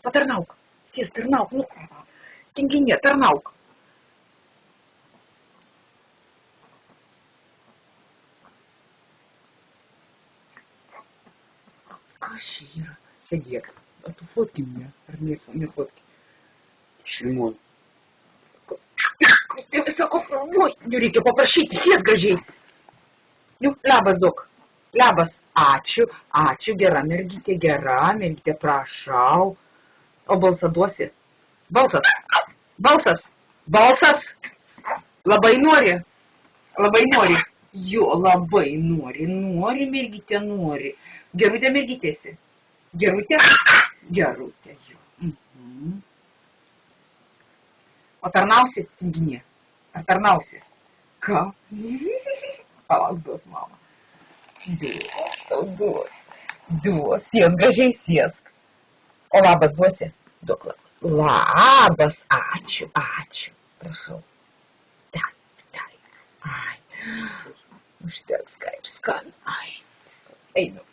Patarnauk. Sėsk, tarnauk, nu, tinginė, tarnauk. Kas čia yra? Sėdėk. O tu fotki mane, ar nefotki? Šeimon. Kas tėvai sako, filmuoj. Nu, reikia paprašyti, sėsk gražiai. Nu, labas, dok. Labas. Ačiū, gera mergytė, prašau. O balsą duosi? Balsas. Labai nori. Jo, labai nori, mergytė, nori. Gerutė mergytėsi. Gerutė, jo. O tarnausi, tinginė? Ar tarnausi? Ką? Palauk, duos, mama. Duos. Sėsk, gražiai sėsk. O labas duosi? Duok labas. Labas, ačiū. Prašau. Tai. Ai. Užteks kaip skan. Ai. Einu.